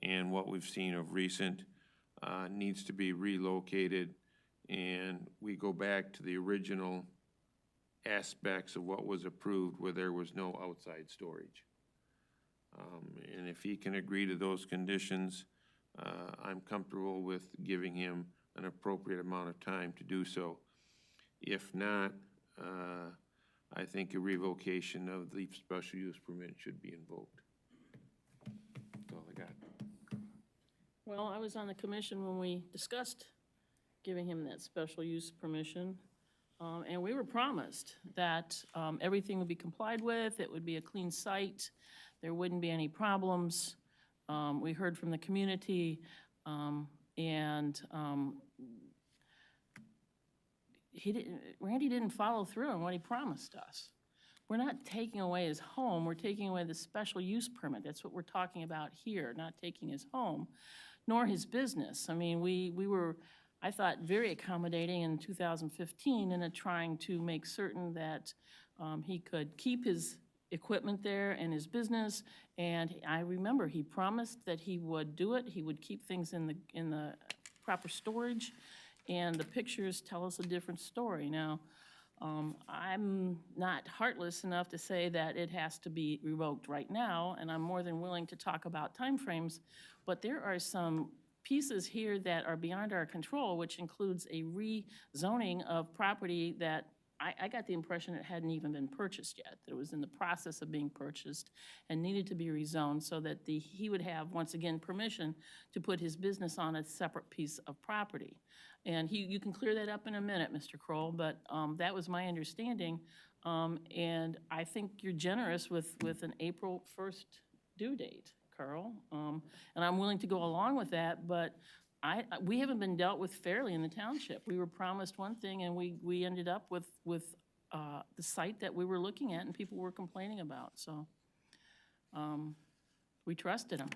and what we've seen of recent needs to be relocated, and we go back to the original aspects of what was approved where there was no outside storage. And if he can agree to those conditions, I'm comfortable with giving him an appropriate amount of time to do so. If not, I think a revocation of the special use permit should be invoked. That's all I got. Well, I was on the commission when we discussed giving him that special use permission. And we were promised that everything would be complied with, it would be a clean site, there wouldn't be any problems. We heard from the community, Randy didn't follow through on what he promised us. We're not taking away his home, we're taking away the special use permit. That's what we're talking about here, not taking his home, nor his business. I mean, we were, I thought, very accommodating in 2015 in trying to make certain that he could keep his equipment there and his business. And I remember he promised that he would do it. He would keep things in the proper storage. And the pictures tell us a different story. Now, I'm not heartless enough to say that it has to be revoked right now, and I'm more than willing to talk about timeframes, but there are some pieces here that are beyond our control, which includes a rezoning of property that I got the impression it hadn't even been purchased yet, that it was in the process of being purchased and needed to be rezoned so that he would have, once again, permission to put his business on a separate piece of property. And you can clear that up in a minute, Mr. Kroll, but that was my understanding. And I think you're generous with an April 1st due date, Carl. And I'm willing to go along with that, but we haven't been dealt with fairly in the township. We were promised one thing, and we ended up with the site that we were looking at and people were complaining about, so we trusted them.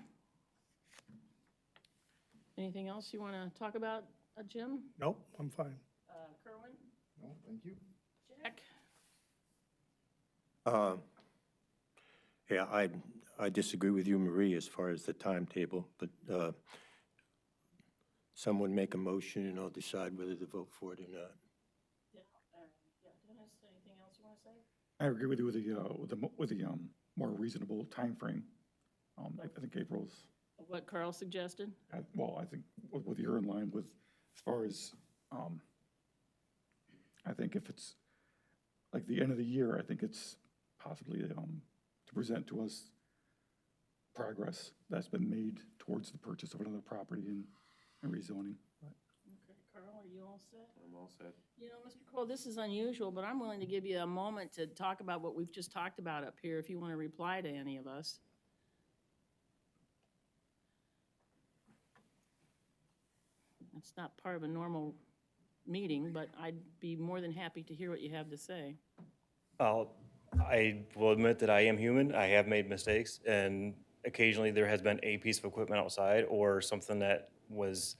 Anything else you want to talk about, Jim? Nope, I'm fine. Kerwin? No, thank you. Jack? Yeah, I disagree with you, Marie, as far as the timetable, but someone make a motion and I'll decide whether to vote for it or not. Yeah, Dennis, anything else you want to say? I agree with you with the more reasonable timeframe. I think April's, What Carl suggested? well, I think with you're in line with, as far as, I think if it's like the end of the year, I think it's possibly to present to us progress that's been made towards the purchase of another property and rezoning. Okay, Carl, are you all set? I'm all set. You know, Mr. Cole, this is unusual, but I'm willing to give you a moment to talk about what we've just talked about up here, if you want to reply to any of us. It's not part of a normal meeting, but I'd be more than happy to hear what you have to say. I will admit that I am human. I have made mistakes, and occasionally there has been a piece of equipment outside or something that was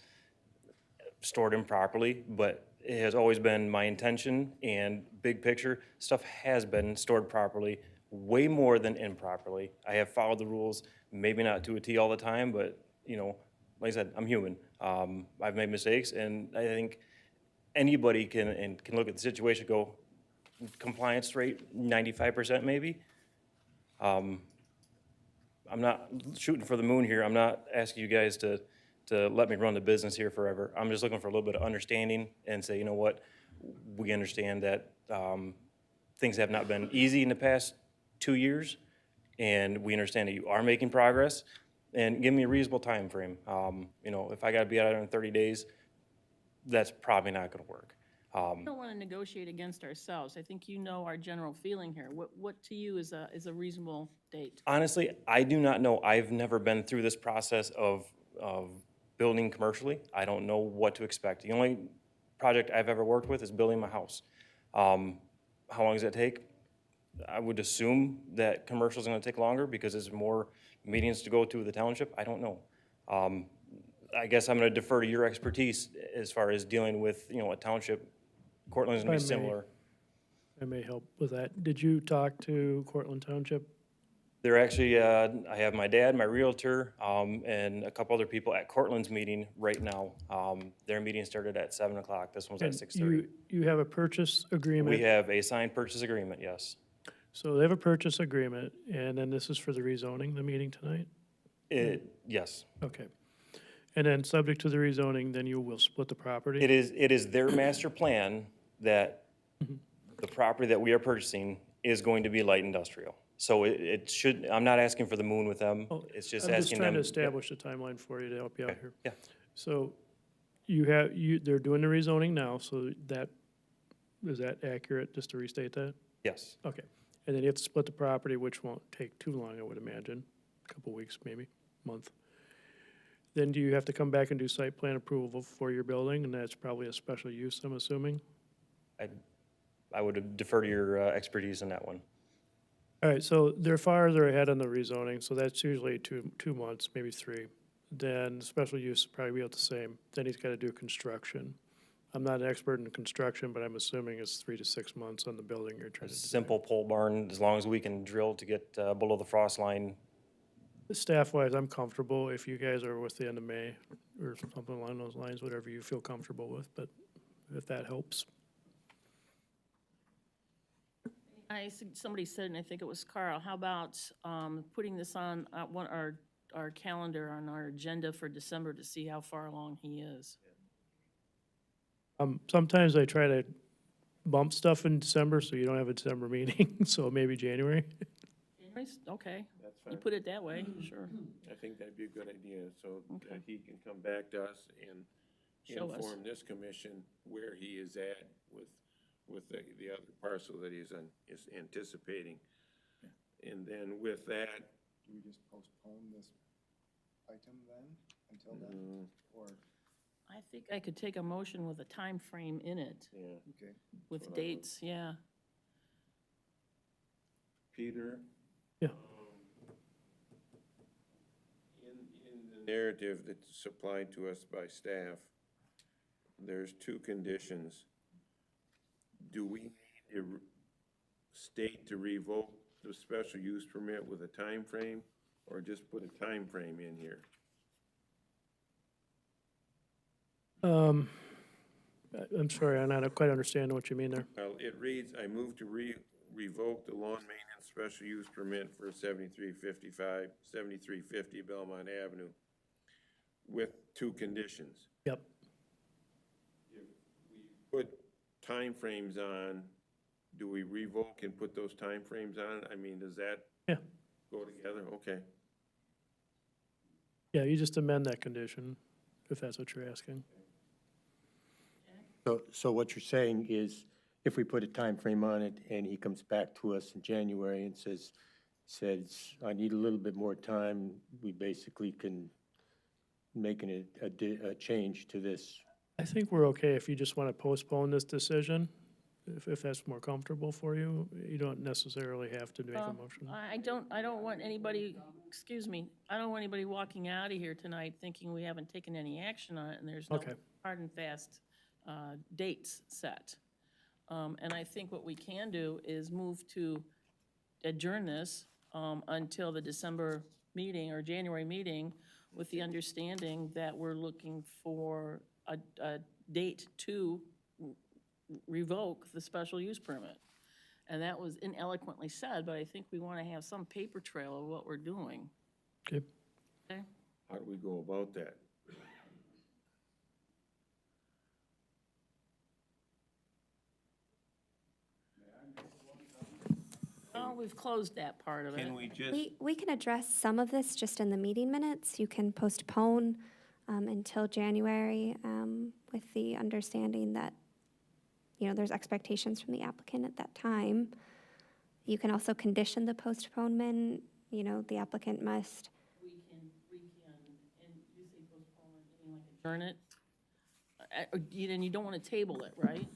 stored improperly, but it has always been my intention and big picture, stuff has been stored properly, way more than improperly. I have followed the rules, maybe not to a T all the time, but, you know, like I said, I'm human. I've made mistakes, and I think anybody can look at the situation, go, compliance rate, 95% maybe. I'm not shooting for the moon here. I'm not asking you guys to let me run the business here forever. I'm just looking for a little bit of understanding and say, you know what, we understand that things have not been easy in the past 2 years, and we understand that you are making progress, and give me a reasonable time frame. You know, if I gotta be out there in 30 days, that's probably not gonna work. We don't want to negotiate against ourselves. I think you know our general feeling here. What to you is a reasonable date? Honestly, I do not know. I've never been through this process of building commercially. I don't know what to expect. The only project I've ever worked with is building my house. How long does that take? I would assume that commercial is going to take longer because there's more meetings to go to with the township. I don't know. I guess I'm going to defer to your expertise as far as dealing with, you know, a township. Cortland's going to be similar. I may help with that. Did you talk to Cortland Township? They're actually, I have my dad, my realtor, and a couple other people at Cortland's meeting right now. Their meeting started at 7 o'clock. This one's at And 6:30. You have a purchase agreement? We have a signed purchase agreement, yes. So they have a purchase agreement, and then this is for the rezoning, the meeting tonight? Yes. Okay. And then subject to the rezoning, then you will split the property? It is their master plan that the property that we are purchasing is going to be light industrial. So it should, I'm not asking for the moon with them. It's just asking them. I'm just trying to establish a timeline for you to help you out here. Yeah. So they're doing the rezoning now, so is that accurate, just to restate that? Yes. Okay. And then you have to split the property, which won't take too long, I would imagine, a couple weeks, maybe, month. Then do you have to come back and do site plan approval for your building, and that's probably a special use, I'm assuming? I would defer to your expertise in that one. All right, so they're farther ahead on the rezoning, so that's usually two months, maybe 3. Then special use will probably be about the same. Then he's got to do construction. I'm not an expert in construction, but I'm assuming it's 3 to 6 months on the building you're trying to do. Simple pole barn, as long as we can drill to get below the frost line. Staff-wise, I'm comfortable if you guys are with the end of May or something along those lines, whatever you feel comfortable with, but if that helps. Somebody said, and I think it was Carl, how about putting this on our calendar, on our agenda for December to see how far along he is? Sometimes I try to bump stuff in December so you don't have a December meeting, so maybe January. Okay, That's fine. you put it that way, sure. I think that'd be a good idea, so that he can come back to us and Show us. inform this commission where he is at with the other parcel that he's is anticipating. And then with that, Do we just postpone this item then, until then? Or I think I could take a motion with a time frame in it, Okay. with what I would- dates, yeah. Peter? Yeah. In the narrative that's supplied to us by staff, there's two conditions. Do we need the state to revoke the special use permit with a time frame, or just put a time frame in here? I'm sorry, I'm not quite understanding what you mean there. Well, it reads, I move to revoke the lawn maintenance special use permit for 7350 Belmont Avenue with two conditions. Yep. If we put timeframes on, do we revoke and put those timeframes on? I mean, does that Yeah. go together? Okay. Yeah, you just amend that condition, if that's what you're asking. So what you're saying is, if we put a time frame on it and he comes back to us in January and says, I need a little bit more time, we basically can make a change to this. I think we're okay if you just want to postpone this decision, if that's more comfortable for you. You don't necessarily have to make a motion. I don't want anybody, excuse me, I don't want anybody walking out of here tonight thinking we haven't taken any action on it and there's no Okay. hard and fast dates set. And I think what we can do is move to adjourn this until the December meeting or January meeting, with the understanding that we're looking for a date to revoke the special use permit. And that was ineloquently said, but I think we want to have some paper trail of what we're doing. Okay. Okay? How do we go about that? Oh, we've closed that part of it. Can we just, We can address some of this just in the meeting minutes. You can postpone until January with the understanding that, there's expectations from the applicant at that time. You can also condition the postponement, the applicant must. We can, and you say postpone it, meaning like adjourn it? And you don't want to table it, right?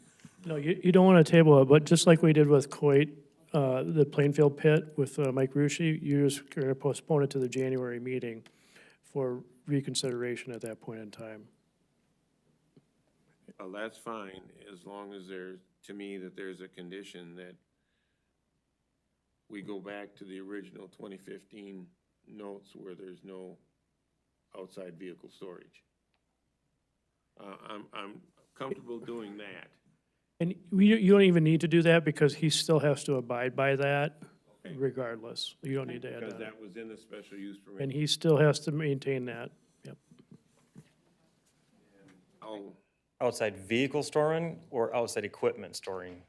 No, you don't want to table it, but just like we did with Coit, the Plainfield pit with Mike Rucci, you're just going to postpone it to the January meeting for reconsideration at that point in time. that's fine, as long as there's, to me, that there's a condition that we go back to the original 2015 notes where there's no outside vehicle storage. I'm comfortable doing that. And you don't even need to do that because he still has to abide by that regardless. You don't need to add Because that. that was in the special use permit. And he still has to maintain that. Yep. I'll, Outside vehicle storing or outside equipment storing?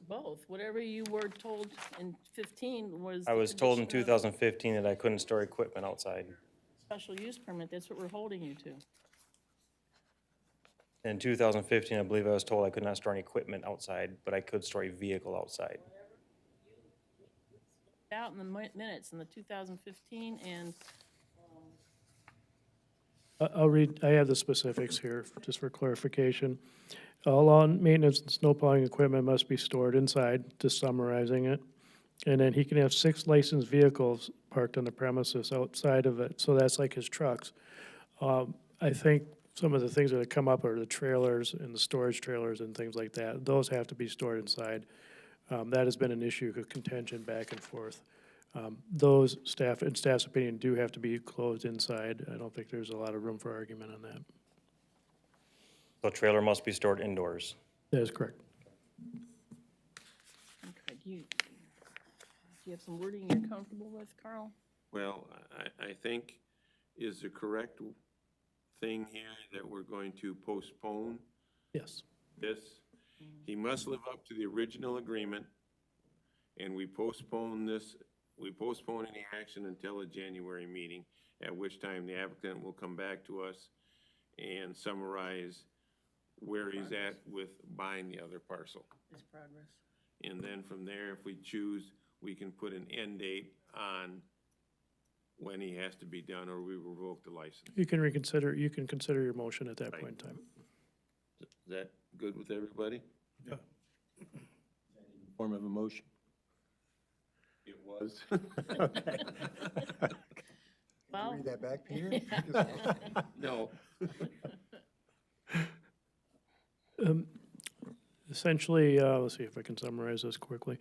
Both. Whatever you were told in 15 was. I the was told in condition of 2015 that I couldn't store equipment outside. Special use permit, that's what we're holding you to. In 2015, I believe I was told I could not store any equipment outside, but I could store a vehicle outside. Out in the minutes in the 2015 and I'll read, I have the specifics here, just for clarification. All lawn maintenance and snow plowing equipment must be stored inside, just summarizing it. And then he can have 6 licensed vehicles parked on the premises outside of it, so that's like his trucks. I think some of the things that have come up are the trailers and the storage trailers and things like that. Those have to be stored inside. That has been an issue of contention back and forth. Those staff's opinion, do have to be closed inside. I don't think there's a lot of room for argument on that. So trailer must be stored indoors. That is correct. okay, do you have some wording you're comfortable with, Carl? well, I think is the correct thing here that we're going to postpone Yes. this. He must live up to the original agreement, and we postpone any action until a January meeting, at which time the applicant will come back to us and summarize where he's at with buying the other parcel. His progress. And then from there, if we choose, we can put an end date on when he has to be done, or we revoke the license. You can consider your motion at that point in time. Is that good with everybody? Form of a motion. It was. Okay. Well, Read that back, Peter? No. Essentially, let's see if I can summarize this quickly.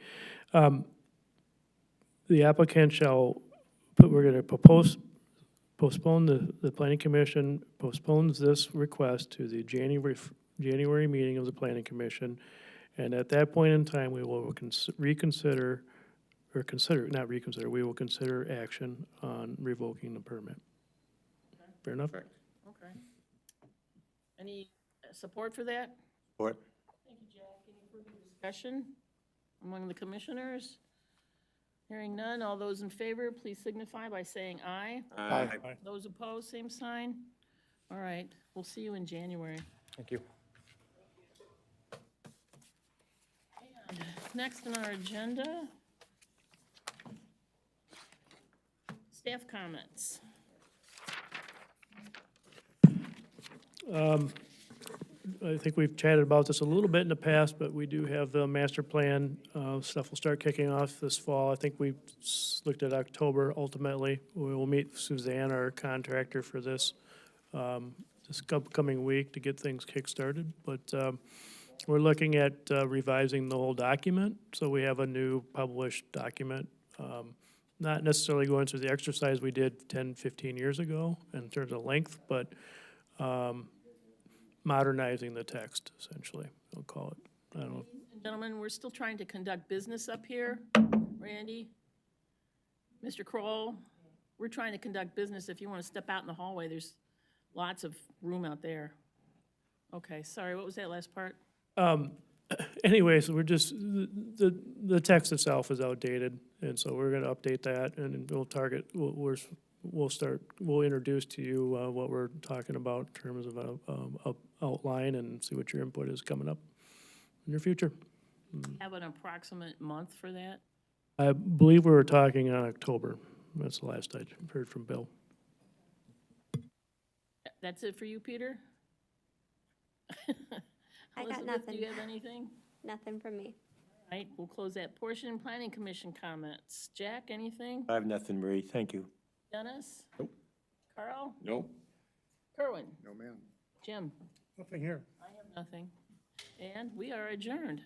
The applicant shall, we're going to postpone, the planning commission postpones this request to the January meeting of the planning commission. And at that point in time, we will reconsider, or consider, not reconsider, we will consider action on revoking the permit. Fair enough? Correct. okay. Any support for that? Support. Thank you, Jack. Any further discussion among the commissioners? Hearing none, all those in favor, please signify by saying aye. Aye. Those opposed, same sign. All right, we'll see you in January. Thank you. And next on our agenda, staff comments. I think we've chatted about this a little bit in the past, but we do have the master plan. Stuff will start kicking off this fall. I think we looked at October ultimately. We will meet Suzanne, our contractor, for this upcoming week to get things kick-started. But we're looking at revising the whole document, so we have a new published document. Not necessarily going through the exercise we did 10, 15 years ago in terms of length, but modernizing the text, essentially, I'll call it. I don't know. Gentlemen, we're still trying to conduct business up here. Randy, Mr. Kroll, we're trying to conduct business. If you want to step out in the hallway, there's lots of room out there. Okay, sorry, what was that last part? Anyway, so we're just, the text itself is outdated, and so we're gonna update that, and we'll introduce to you what we're talking about in terms of a outline, and see what your input is coming up in your future. Have an approximate month for that? I believe we were talking on October. That's the last I heard from Bill. That's it for you, Peter? I got Elizabeth, nothing. do you have anything? Nothing from me. All right, we'll close that portion. Planning Commission comments. Jack, anything? I have nothing, Marie. Thank you. Dennis? Nope. Carl? Nope. Kerwin? No, ma'am. Jim? Nothing here. I have nothing. And we are adjourned.